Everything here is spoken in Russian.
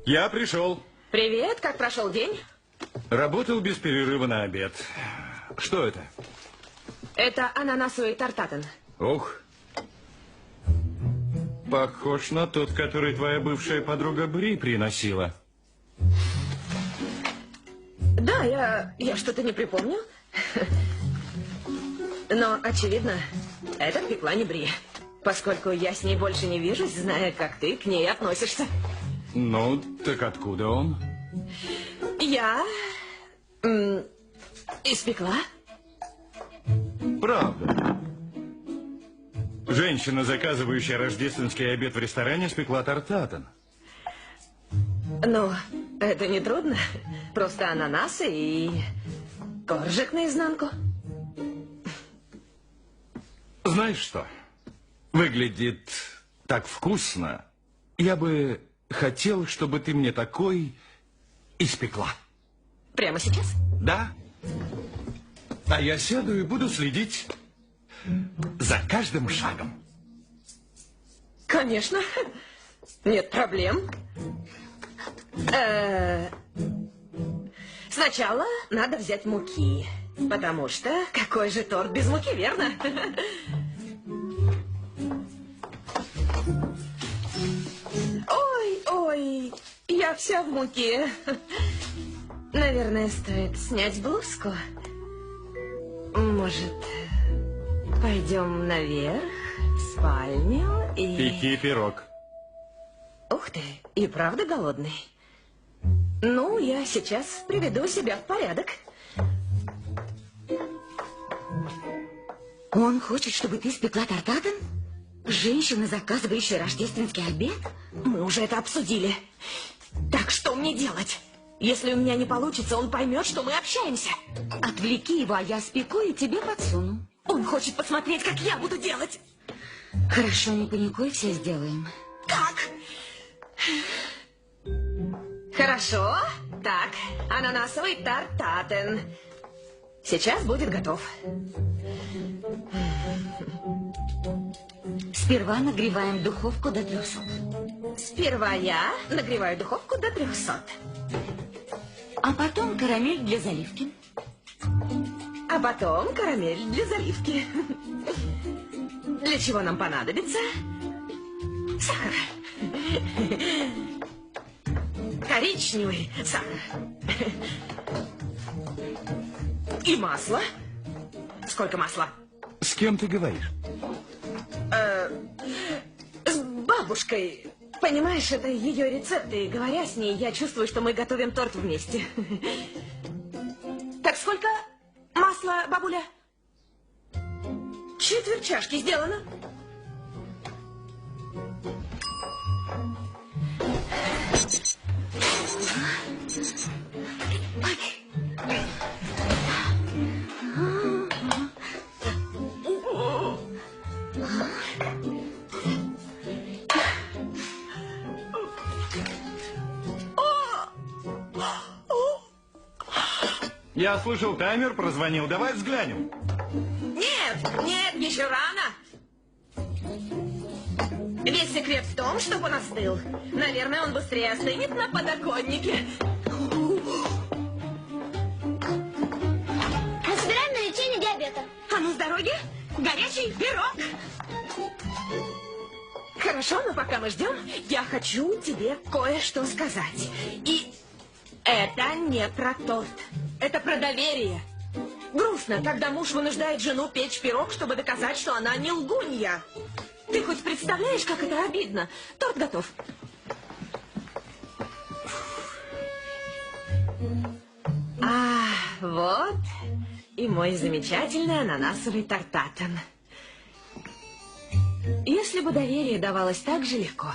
Я пришел. Привет, как прошел день? Работал без перерыва на обед. Что это? Это ананасовый тартатен. Ух. Похож на тот, который твоя бывшая подруга Бри приносила. Да, я что-то не припомню. Но, очевидно, это пекла не Бри. Поскольку я с ней больше не вижусь, зная, как ты к ней относишься. Ну, так откуда он? Я испекла. Правда. Женщина, заказывающая рождественский обед в ресторане, спекла тартатен. Ну, это не трудно. Просто ананасы и коржик наизнанку. Знаешь что? Выглядит так вкусно. Я бы хотел, чтобы ты мне такой испекла. Прямо сейчас? Да. А я сяду и буду следить за каждым шагом. Конечно. Нет проблем. Сначала надо взять муки. Потому что какой же торт без муки, верно? Ой, я вся в муке. Наверное, стоит снять блузку. Может, пойдем наверх, в спальню и... Пеки пирог. Ух ты, и правда голодный? Ну, я сейчас приведу себя в порядок. Он хочет, чтобы ты испекла тартатен? Женщина, заказывающая рождественский обед? Мы уже это обсудили. Так что мне делать? Если у меня не получится, он поймет, что мы общаемся. Отвлеки его, а я спеку и тебе подсуну. Он хочет посмотреть, как я буду делать. Хорошо, не паникуй, все сделаем. Как? Хорошо. Так, ананасовый тартатен. Сейчас будет готов. Сперва нагреваем духовку до 300. Сперва я нагреваю духовку до 300. А потом карамель для заливки. А потом карамель для заливки. Для чего нам понадобится сахар. Коричневый сахар. И масло. Сколько масла? С кем ты говоришь? С бабушкой. Понимаешь, это ее рецепт, и говоря с ней, я чувствую, что мы готовим торт вместе. Так сколько масла, бабуля? Четверть чашки сделано. Я слышал, таймер прозвонил. Давай взглянем. Нет, еще рано. Весь секрет в том, чтобы он остыл. Наверное, он быстрее остынет на подоконнике. Мы собираем на лечение диабета. А ну с дороги, горячий пирог. Хорошо, но пока мы ждем, я хочу тебе кое-что сказать. И это не про торт. Это про доверие. Грустно, когда муж вынуждает жену печь пирог, чтобы доказать, что она не лгунья. Ты хоть представляешь, как это обидно? Торт готов. А, вот и мой замечательный ананасовый тартатен. Если бы доверие давалось так же легко,